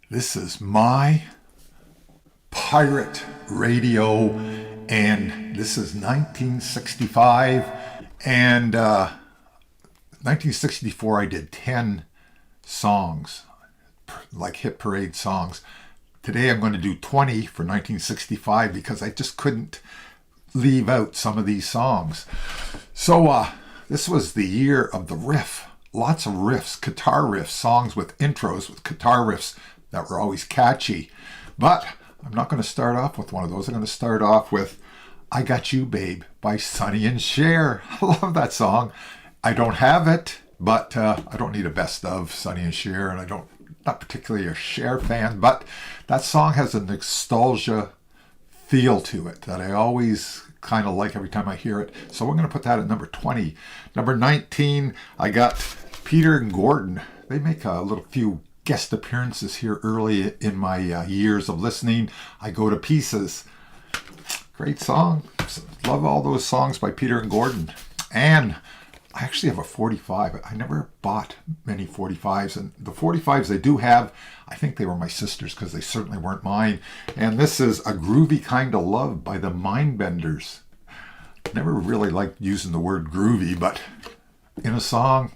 This is my pirate radio, and this is 1965. And 1964, I did 10 songs, like hit parade songs. Today, I'm going to do 20 for 1965 because I just couldn't leave out some of these songs. So, this was the year of the riff. Lots of riffs, guitar riffs, songs with intros with guitar riffs that were always catchy. But I'm not going to start off with one of those. I'm going to start off with I Got You Babe by Sonny and Cher. I love that song. I don't have it, but I don't need a best of Sonny and Cher, and not particularly a Cher fan, but that song has a nostalgia feel to it that I always kind of like every time I hear it. So we're going to put that at number 20. Number 19, I got Peter and Gordon. They make a little few guest appearances here early in my years of listening. I Go to Pieces. Great song. Love all those songs by Peter and Gordon. And I actually have a 45. I never bought many 45s. And the 45s they do have, I think they were my sister's because they certainly weren't mine. And this is A Groovy Kind of Love by the Mindbenders. Never really liked using the word groovy, but in a song,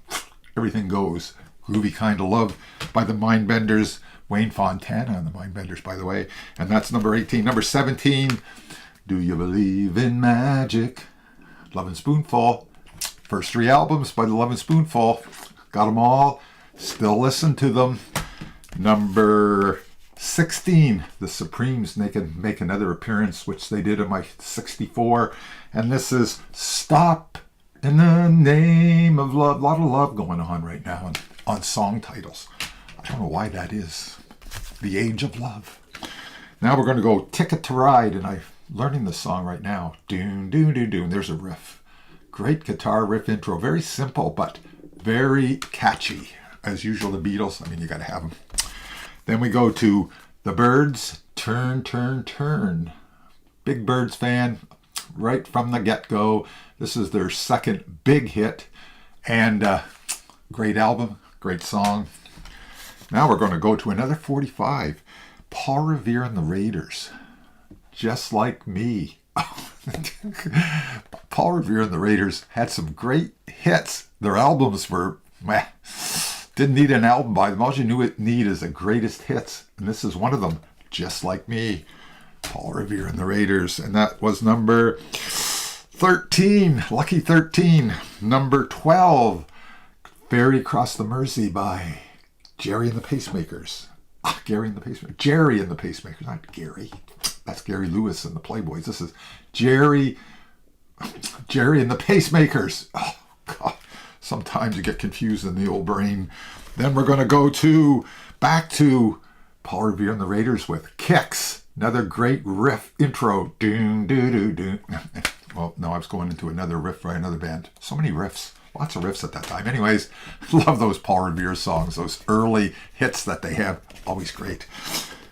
everything goes. Groovy Kind of Love by the Mindbenders. Wayne Fontana and the Mindbenders, by the way. And that's number 18. Number 17, Do You Believe in Magic? Lovin' Spoonful. First 3 albums by the Lovin' Spoonful. Got them all. Still listen to them. Number 16, the Supremes make another appearance, which they did in my 64. And this is Stop in the Name of Love. A lot of love going on right now on song titles. I don't know why that is. The Age of Love. Now we're going to go Ticket to Ride, and I'm learning this song right now. Doon, doon, doon, doon. There's a riff. Great guitar riff intro. Very simple, but very catchy. As usual, the Beatles. I mean, you got to have them. Then we go to The Byrds, Turn, Turn, Turn. Big Byrds fan right from the get-go. This is their second big hit. And great album, great song. Now we're going to go to another 45. Paul Revere and the Raiders. Just Like Me. Paul Revere and the Raiders had some great hits. Their albums were meh. Didn't need an album by them. All you need is the greatest hits. And this is one of them. Just Like Me. Paul Revere and the Raiders. And that was number 13. Lucky 13. Number 12. Ferry Across the Mersey by Jerry and the Pacemakers. Jerry and the Pacemakers. Not Gary. That's Gary Lewis and the Playboys. This is Jerry and the Pacemakers. Oh, God. Sometimes you get confused in the old brain. Then we're going to go back to Paul Revere and the Raiders with Kicks. Another great riff intro. Doon, doo, doo, doo. Well, no, I was going into another riff by another band. So many riffs. Lots of riffs at that time. Anyways, love those Paul Revere songs. Those early hits that they have. Always great.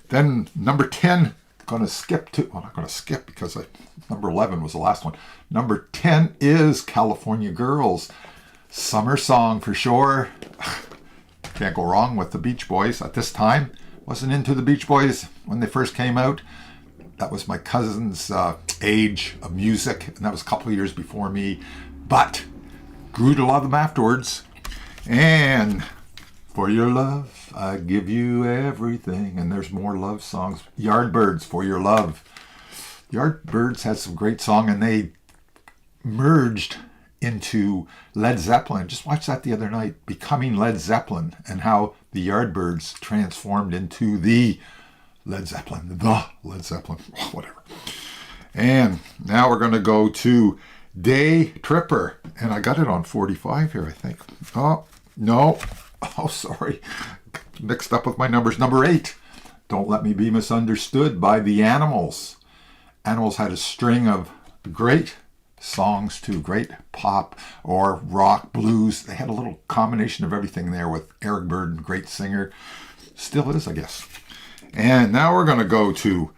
Then number 10, not going to skip because number 11 was the last one. Number 10 is California Girls. Summer song for sure. Can't go wrong with the Beach Boys at this time. Wasn't into the Beach Boys when they first came out. That was my cousin's age of music, and that was a couple of years before me. But grew to love them afterwards. And For Your Love, I Give You Everything. And there's more love songs. Yardbirds, For Your Love. Yardbirds had some great song, and they merged into Led Zeppelin. Just watched that the other night, Becoming Led Zeppelin, and how the Yardbirds transformed into the Led Zeppelin, whatever. And now we're going to go to Day Tripper, and I got it on 45 here, I think. Oh, no. Oh, sorry. Mixed up with my numbers. Number 8, Don't Let Me Be Misunderstood by the Animals. Animals had a string of great songs too, great pop or rock, blues. They had a little combination of everything there with Eric Burdon, great singer. Still is, I guess. And now we're going to go to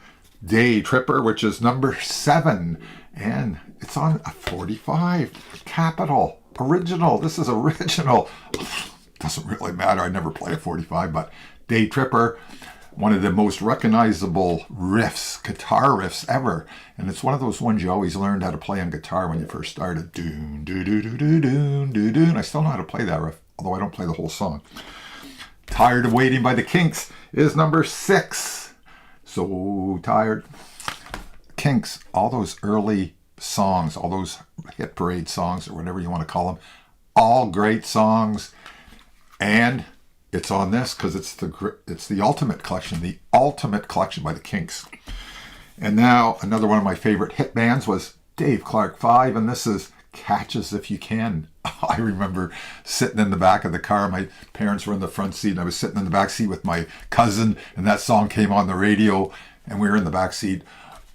Day Tripper, which is number 7. And it's on a 45. Capitol. Original. This is original. Doesn't really matter. I never play a 45, but Day Tripper. one of the most recognizable riffs, guitar riffs ever. And it's one of those ones you always learned how to play on guitar when you first started. Doon, doo, doo, doo, doo, doon, doo, doo. And I still know how to play that riff, although I don't play the whole song. Tired of Waiting by the Kinks is number 6. So tired. Kinks, all those early songs, all those hit parade songs or whatever you want to call them, all great songs. And it's on this because it's the Ultimate Collection, the Ultimate Collection by the Kinks. And now another one of my favorite hit bands was Dave Clark 5, and this is Catch Us If You Can. I remember sitting in the back of the car. My parents were in the front seat, and I was sitting in the back seat with my cousin, and that song came on the radio, and we were in the back seat.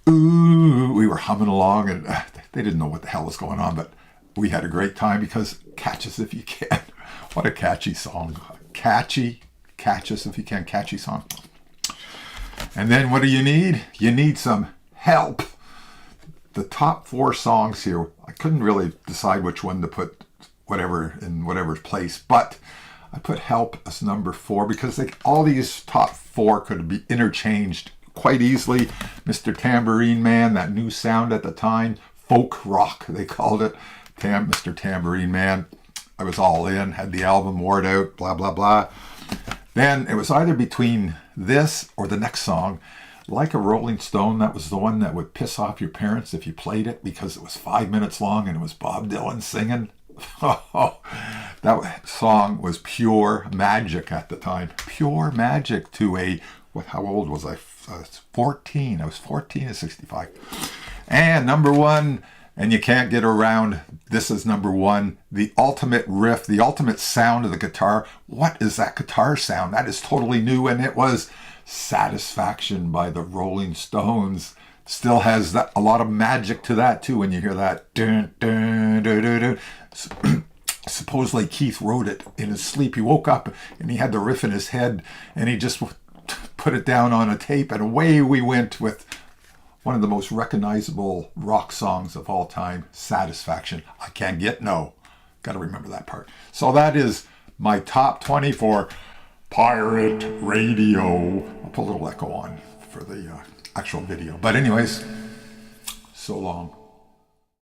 Ooh, we were humming along, and they didn't know what the hell was going on, but we had a great time because Catch Us If You Can. What a catchy song. Catchy, Catch Us If You Can, catchy song. And then what do you need? You need some help. The top 4 songs here, I couldn't really decide which one to put in whatever place, but I put Help as number 4 because all these top 4 could be interchanged quite easily. Mr. Tambourine Man, that new sound at the time, folk rock they called it. Mr. Tambourine Man, I was all in, had the album wore out, blah blah blah. Then it was either between this or the next song, Like a Rolling Stone. That was the one that would piss off your parents if you played it because it was 5 minutes long and it was Bob Dylan singing. That song was pure magic at the time. Pure magic to how old was I? 14. I was 14 at 65. And number 1, and you can't get around, this is number 1, the ultimate riff, the ultimate sound of the guitar. What is that guitar sound? That is totally new, and it was Satisfaction by the Rolling Stones. Still has a lot of magic to that too when you hear that. Dun, dun, dun, dun, dun. Supposedly Keith wrote it in his sleep. He woke up and he had the riff in his head and he just put it down on a tape, and away we went with one of the most recognizable rock songs of all time, Satisfaction. I can't get no. Got to remember that part. So that is my top 20 for Pirate Radio. I'll put a little echo on for the actual video. But anyways, so long.